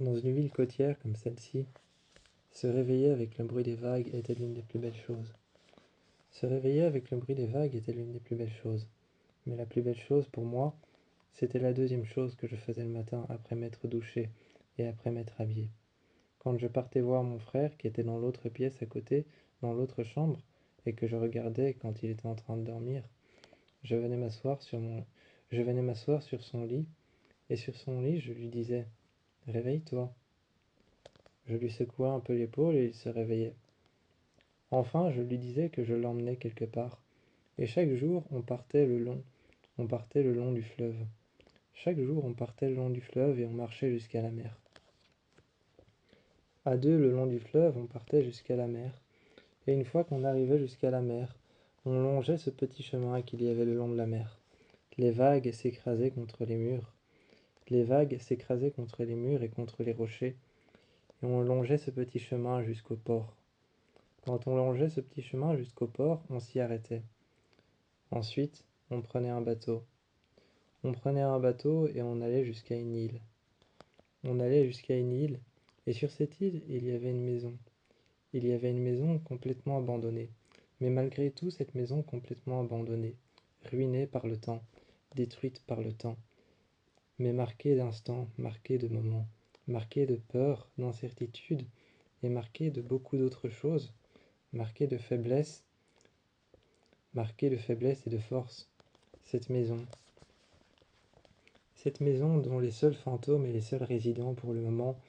Dans une ville côtière comme celle-ci, se réveiller avec le bruit des vagues était l'une des plus belles choses. Se réveiller avec le bruit des vagues était l'une des plus belles choses. Mais la plus belle chose pour moi, c'était la deuxième chose que je faisais le matin après m'être douché et après m'être habillé. Quand je partais voir mon frère qui était dans l'autre pièce à côté, dans l'autre chambre, et que je regardais quand il était en train de dormir, je venais m'asseoir sur son lit, et sur son lit je lui disais: Réveille-toi. Je lui secouais un peu l'épaule et il se réveillait. Enfin, je lui disais que je l'emmenais quelque part. Et chaque jour, on partait le long du fleuve. Chaque jour, on partait le long du fleuve et on marchait jusqu'à la mer. À deux, le long du fleuve, on partait jusqu'à la mer. Et une fois qu'on arrivait jusqu'à la mer, on longeait ce petit chemin qu'il y avait le long de la mer. Les vagues s'écrasaient contre les murs. Les vagues s'écrasaient contre les murs et contre les rochers. Et on longeait ce petit chemin jusqu'au port. Quand on longeait ce petit chemin jusqu'au port, on s'y arrêtait. Ensuite, on prenait un bateau. On prenait un bateau et on allait jusqu'à une île. On allait jusqu'à une île, et sur cette île, il y avait une maison. Il y avait une maison complètement abandonnée. Mais malgré tout, cette maison complètement abandonnée, ruinée par le temps, détruite par le temps, mais marquée d'instants, marquée de moments, marquée de peur, d'incertitude, et marquée de beaucoup d'autres choses, marquée de faiblesse et de force. Cette maison dont les seuls fantômes et les seuls résidents pour le moment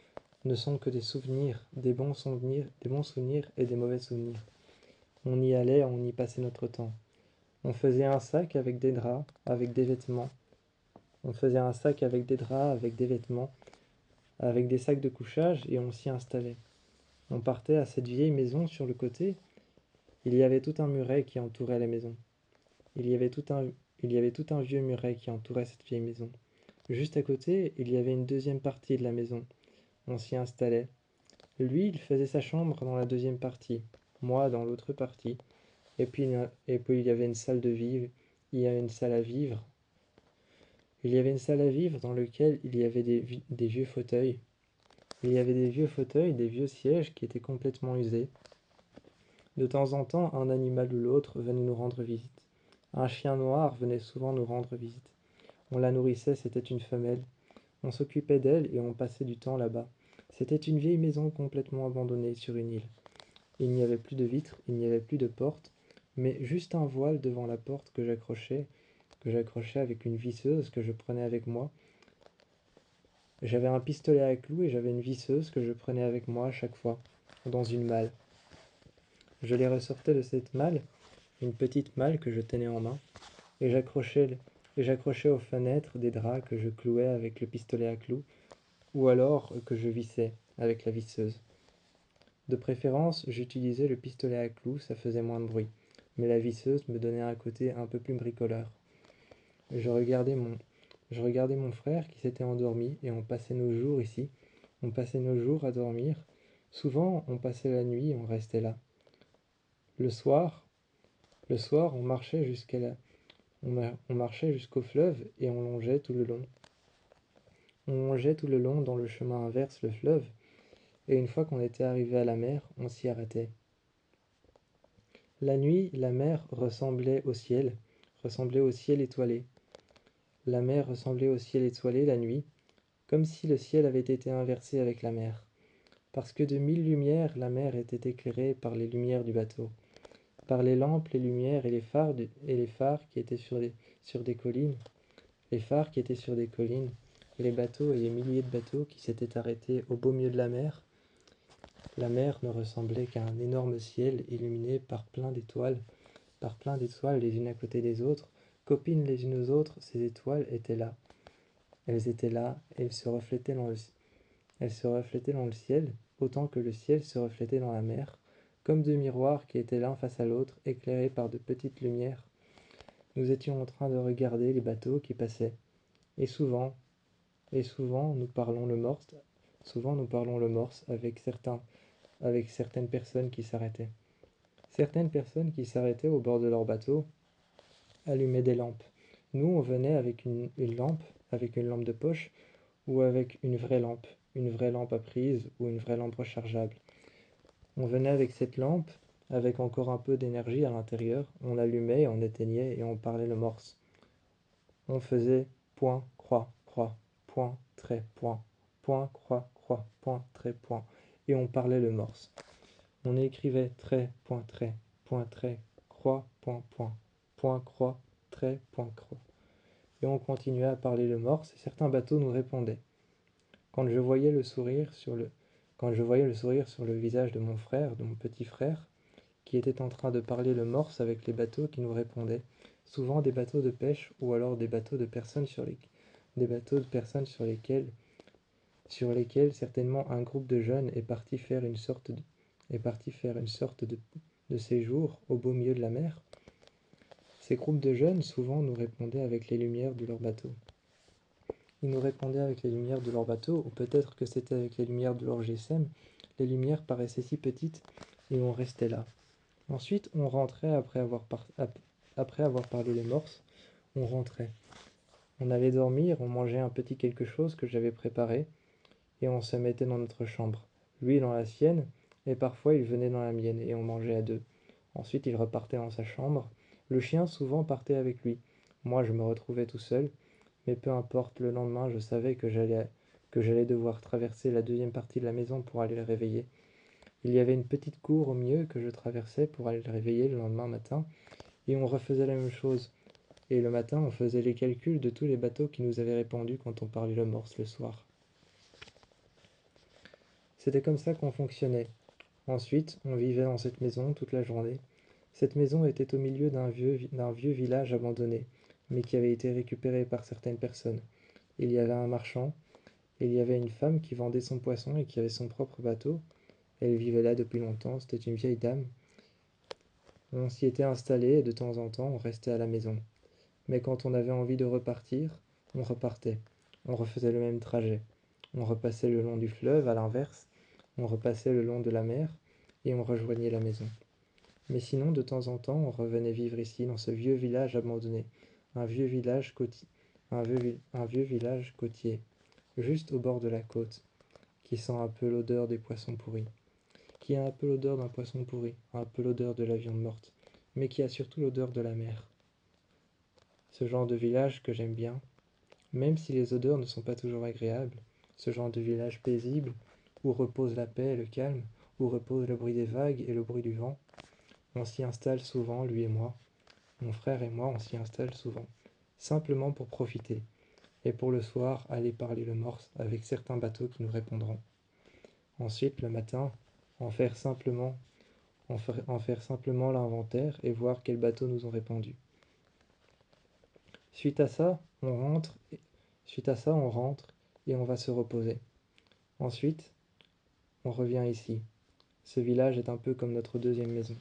ne sont que des souvenirs, des bons souvenirs et des mauvais souvenirs. On y allait, on y passait notre temps. On faisait un sac avec des draps, avec des vêtements. On faisait un sac avec des draps, avec des vêtements, avec des sacs de couchage et on s'y installait. On partait à cette vieille maison sur le côté. Il y avait tout un muret qui entourait la maison. Il y avait tout un vieux muret qui entourait cette vieille maison. Juste à côté, il y avait une deuxième partie de la maison. On s'y installait. Lui, il faisait sa chambre dans la deuxième partie, moi dans l'autre partie. Et puis il y avait une salle de vivre, il y avait une salle à vivre. Il y avait une salle à vivre dans laquelle il y avait des vieux fauteuils. Il y avait des vieux fauteuils, des vieux sièges qui étaient complètement usés. De temps en temps, un animal ou l'autre venait nous rendre visite. Un chien noir venait souvent nous rendre visite. On la nourrissait, c'était une femelle. On s'occupait d'elle et on passait du temps là-bas. C'était une vieille maison complètement abandonnée sur une île. Il n'y avait plus de vitres, il n'y avait plus de porte, mais juste un voile devant la porte que j'accrochais avec une visseuse que je prenais avec moi. J'avais un pistolet à clous et j'avais une visseuse que je prenais avec moi à chaque fois, dans une malle. Je les ressortais de cette malle, une petite malle que je tenais en main, et j'accrochais aux fenêtres des draps que je clouais avec le pistolet à clous, ou alors que je vissais avec la visseuse. De préférence, j'utilisais le pistolet à clous, ça faisait moins de bruit, mais la visseuse me donnait un côté un peu plus bricoleur. Je regardais mon frère qui s'était endormi et on passait nos jours ici. On passait nos jours à dormir. Souvent, on passait la nuit et on restait là. Le soir, on marchait on marchait jusqu'au fleuve et on longeait tout le long. On longeait tout le long dans le chemin inverse le fleuve, et une fois qu'on était arrivé à la mer, on s'y arrêtait. La nuit, la mer ressemblait au ciel étoilé. La mer ressemblait au ciel étoilé la nuit, comme si le ciel avait été inversé avec la mer. Parce que de 1000 lumières, la mer était éclairée par les lumières du bateau, par les lampes, les lumières et les phares qui étaient sur des collines, et les bateaux et les milliers de bateaux qui s'étaient arrêtés au beau milieu de la mer. La mer ne ressemblait qu'à un énorme ciel illuminé par plein d'étoiles les unes à côté des autres, copines les unes aux autres, ces étoiles étaient là. Elles étaient là, et elles se reflétaient dans le ciel, autant que le ciel se reflétait dans la mer, comme deux miroirs qui étaient l'un face à l'autre, éclairés par de petites lumières. Nous étions en train de regarder les bateaux qui passaient. Et souvent, nous parlons le morse avec certaines personnes qui s'arrêtaient. Certaines personnes qui s'arrêtaient au bord de leur bateau allumaient des lampes. Nous, on venait avec une lampe de poche, ou avec une vraie lampe à prise ou une vraie lampe rechargeable. On venait avec cette lampe, avec encore un peu d'énergie à l'intérieur, on allumait, on éteignait et on parlait le morse. On faisait point, croix, point, trait, point, croix, point, trait, point, et on parlait le morse. On écrivait trait, point, croix, point, croix, trait, point, croix. Et on continuait à parler le morse et certains bateaux nous répondaient. Quand je voyais le sourire sur le visage de mon frère, de mon petit frère, qui était en train de parler le morse avec les bateaux qui nous répondaient, souvent des bateaux de pêche ou alors des bateaux de personnes sur lesquels certainement un groupe de jeunes est parti faire une sorte de séjour au beau milieu de la mer. Ces groupes de jeunes souvent nous répondaient avec les lumières de leur bateau. Ils nous répondaient avec les lumières de leur bateau, ou peut-être que c'était avec les lumières de leur GSM. Les lumières paraissaient si petites et on restait là. Ensuite, on rentrait après avoir parlé les morses, on rentrait. On allait dormir, on mangeait un petit quelque chose que j'avais préparé, et on se mettait dans notre chambre. Lui dans la sienne, et parfois il venait dans la mienne, et on mangeait à deux. Ensuite, il repartait dans sa chambre. Le chien souvent partait avec lui. Moi, je me retrouvais tout seul, mais peu importe, le lendemain, je savais que j'allais devoir traverser la deuxième partie de la maison pour aller le réveiller. Il y avait une petite cour au milieu que je traversais pour aller le réveiller le lendemain matin, et on refaisait la même chose. Et le matin, on faisait les calculs de tous les bateaux qui nous avaient répondu quand on parlait le morse le soir. C'était comme ça qu'on fonctionnait. Ensuite, on vivait dans cette maison toute la journée. Cette maison était au milieu d'un vieux village abandonné, mais qui avait été récupéré par certaines personnes. Il y avait un marchand, il y avait une femme qui vendait son poisson et qui avait son propre bateau. Elle vivait là depuis longtemps, c'était une vieille dame. On s'y était installé et de temps en temps on restait à la maison. Mais quand on avait envie de repartir, on repartait. On refaisait le même trajet. On repassait le long du fleuve à l'inverse, on repassait le long de la mer et on rejoignait la maison. Mais sinon, de temps en temps, on revenait vivre ici, dans ce vieux village abandonné, un vieux village côtier, juste au bord de la côte, qui sent un peu l'odeur des poissons pourris, qui a un peu l'odeur d'un poisson pourri, un peu l'odeur de la viande morte, mais qui a surtout l'odeur de la mer. Ce genre de village que j'aime bien, même si les odeurs ne sont pas toujours agréables, ce genre de village paisible, où repose la paix et le calme, où repose le bruit des vagues et le bruit du vent. On s'y installe souvent, lui et moi. Mon frère et moi, on s'y installe souvent, simplement pour profiter, et pour le soir aller parler le morse avec certains bateaux qui nous répondront. Ensuite, le matin, en faire simplement l'inventaire et voir quels bateaux nous ont répondu. Suite à ça, on rentre et on va se reposer. Ensuite, on revient ici. Ce village est un peu comme notre deuxième maison.